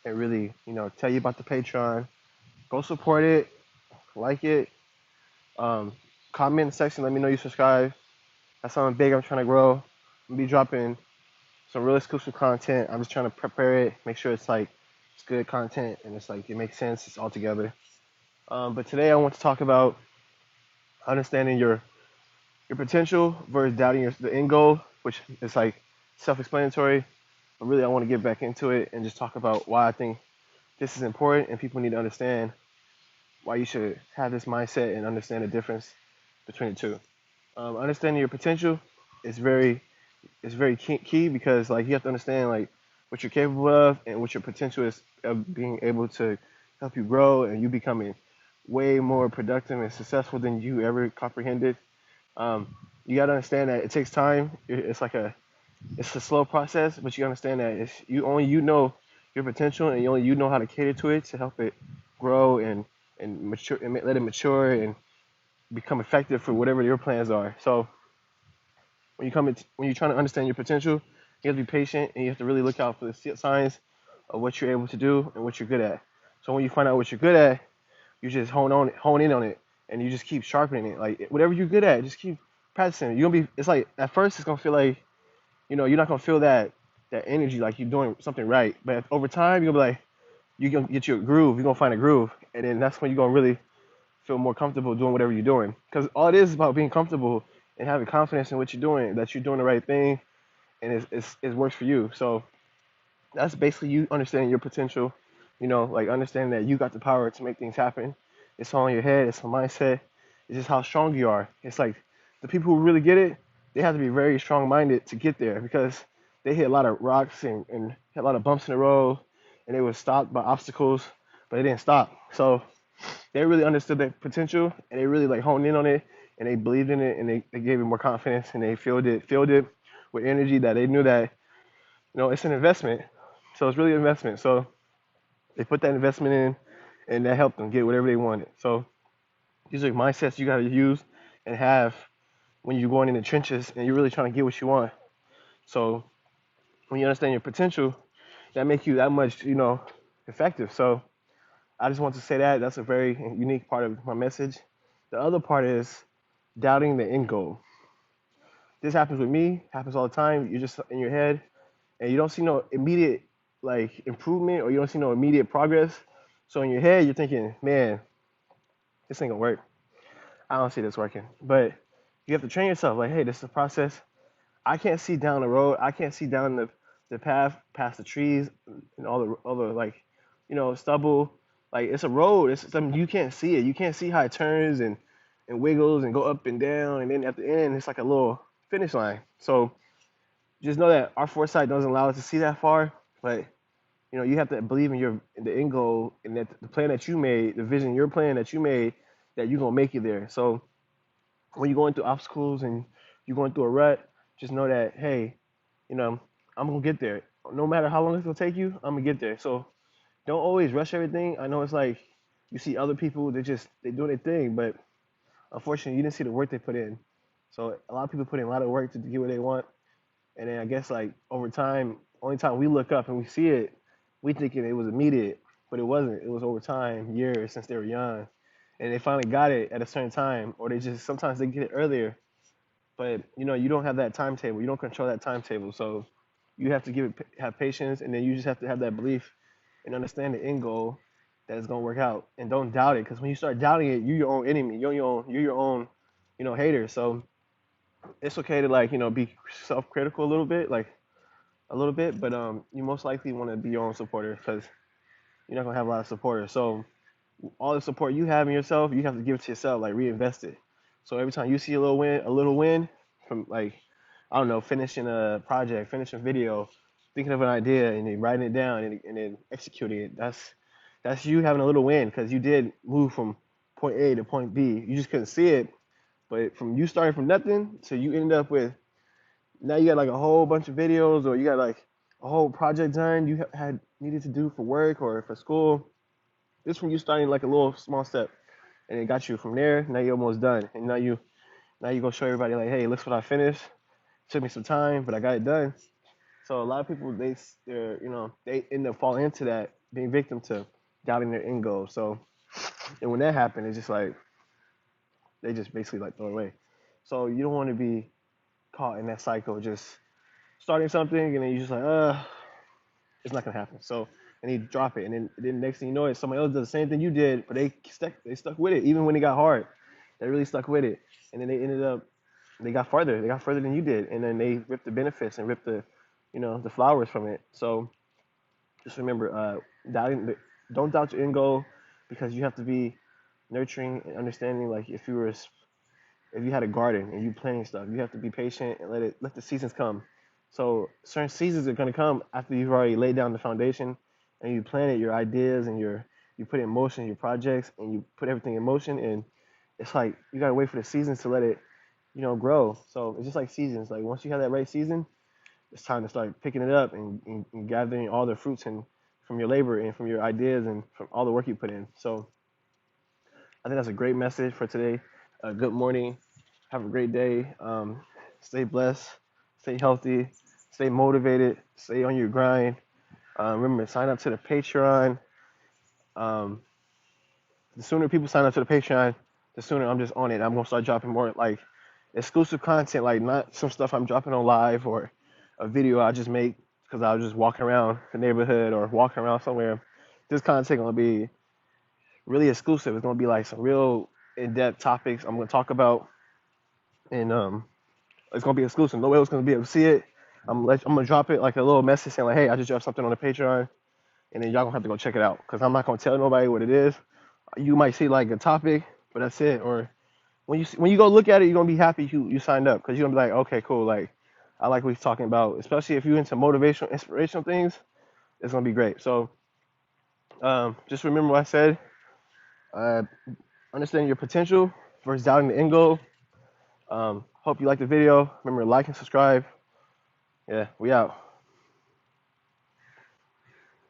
and really, tell you about the Patreon. Go support it, like it, um, comment in the section, let me know you subscribe. That's something big I'm trying to grow. I'm gonna be dropping some real exclusive content. I'm just trying to prepare it, make sure it's like it's good content and it's like it makes sense, it's all together. But today I want to talk about understanding your potential versus doubting the end goal, which is like self-explanatory. But really, I want to get back into it and just talk about why I think this is important and people need to understand why you should have this mindset and understand the difference between the two. Understanding your potential is very key because like you have to understand like what you're capable of and what your potential is of being able to help you grow and you becoming way more productive and successful than you ever comprehended. Um, you got to understand that it takes time. It's a slow process, but you understand that it's you know your potential and only you know how to cater to it to help it grow and mature and let it mature and become effective for whatever your plans are. So when you're trying to understand your potential, you have to be patient and you have to really look out for the signs of what you're able to do and what you're good at. So when you find out what you're good at, you just hone in on it, and you just keep sharpening it. Like whatever you're good at, just keep practicing. You're gonna be. It's like at first it's gonna feel like you're not gonna feel that energy like you're doing something right. But over time you're gonna be like you're gonna get your groove. You're gonna find a groove, and then that's when you're gonna really feel more comfortable doing whatever you're doing. Because all it is about being comfortable and having confidence in what you're doing, that you're doing the right thing, and it works for you. So that's basically you understanding your potential. Like understanding that you got the power to make things happen. It's all in your head. It's a mindset. It's just how strong you are. It's like the people who really get it, they have to be very strong-minded to get there because they hit a lot of rocks and hit a lot of bumps in the road, and they were stopped by obstacles, but they didn't stop. So they really understood their potential and they really like honed in on it and they believed in it and they gave it more confidence and they filled it with energy that they knew that it's an investment. So it's really an investment. So they put that investment in, and that helped them get whatever they wanted. So these are mindsets you got to use and have when you're going in the trenches and you're really trying to get what you want. So when you understand your potential, that makes you that much, effective. So I just want to say that that's a very unique part of my message. The other part is doubting the end goal. This happens with me, happens all the time. You're just in your head and you don't see no immediate like improvement or you don't see no immediate progress. So in your head, you're thinking, man, this ain't gonna work. I don't see this working. But you have to train yourself. Like, hey, this is a process. I can't see down the road. I can't see down the path past the trees and all the like, stubble. Like it's a road. It's something you can't see it. You can't see how it turns and wiggles and go up and down. And then at the end, it's like a little finish line. So just know that our foresight doesn't allow us to see that far. But you have to believe in the end goal and that the plan that you made, the vision, your plan that you made, that you're gonna make it there. So when you're going through obstacles and you're going through a rut, just know that hey, you know, I'm gonna get there. No matter how long it's gonna take you, I'm gonna get there. So don't always rush everything. I know it's like you see other people, they do their thing, but unfortunately you didn't see the work they put in. So a lot of people put in a lot of work to get what they want, and then I guess like over time, only time we look up and we see it, we thinking it was immediate, but it wasn't. It was over time, years since they were young, and they finally got it at a certain time, or they just sometimes they get it earlier. But you don't have that timetable. You don't control that timetable, so you have to have patience, and then you just have to have that belief and understand the end goal that it's gonna work out, and don't doubt it. Because when you start doubting it, you're your own enemy. You're your own hater. So it's okay to like be self-critical a little bit, like a little bit, but you most likely want to be your own supporter because you're not gonna have a lot of supporters. So all the support you have in yourself, you have to give it to yourself, like reinvest it. So every time you see a little win from like I don't know, finishing a project, finishing a video, thinking of an idea, and then writing it down and then executing it. That's you having a little win because you did move from point A to point B. You just couldn't see it, but from you starting from nothing to you ended up with now you got like a whole bunch of videos or you got like a whole project done you had needed to do for work or for school. This from you starting like a little small step and it got you from there. Now you're almost done, and now you go show everybody like, hey, look what I finished. It took me some time, but I got it done. So a lot of people they end up falling into that being victim to doubting their end goal. So, and when that happened, it's just like they just basically like throw it away. So you don't want to be caught in that cycle, of just starting something and then you just like, it's not gonna happen. So and you drop it, and then next thing you know, it somebody else does the same thing you did, but they stuck with it even when it got hard. They really stuck with it, and then they got farther. They got further than you did, and then they ripped the benefits and ripped the flowers from it. So just remember, don't doubt your end goal, because you have to be nurturing and understanding. Like if you had a garden and you planting stuff, you have to be patient and let the seasons come. So certain seasons are gonna come after you've already laid down the foundation and you planted your ideas and you put in motion your projects and you put everything in motion, and it's like you gotta wait for the seasons to let it grow. So it's just like seasons. Like once you have that right season, it's time to start picking it up and gathering all the fruits and from your labor and from your ideas and from all the work you put in. So I think that's a great message for today. Good morning. Have a great day. Stay blessed. Stay healthy. Stay motivated. Stay on your grind. Remember, sign up to the Patreon. Um, the sooner people sign up to the Patreon, the sooner I'm just on it. I'm gonna start dropping more like exclusive content, like not some stuff I'm dropping on live or a video I just make because I was just walking around the neighborhood or walking around somewhere. This content gonna be really exclusive. It's gonna be like some real in-depth topics I'm gonna talk about, and it's gonna be exclusive. Nobody else gonna be able to see it. I'm gonna drop it like a little message saying like, hey, I just dropped something on the Patreon, and then y'all gonna have to go check it out because I'm not gonna tell nobody what it is. You might see like a topic, but that's it. Or when you go look at it, you're gonna be happy you signed up because you're gonna be like, okay, cool, like I like what he's talking about. Especially if you're into motivational, inspirational things, it's gonna be great. So just remember what I said. Uh, Understanding your potential versus doubting the end goal. Hope you like the video. Remember to like and subscribe. Yeah, we out.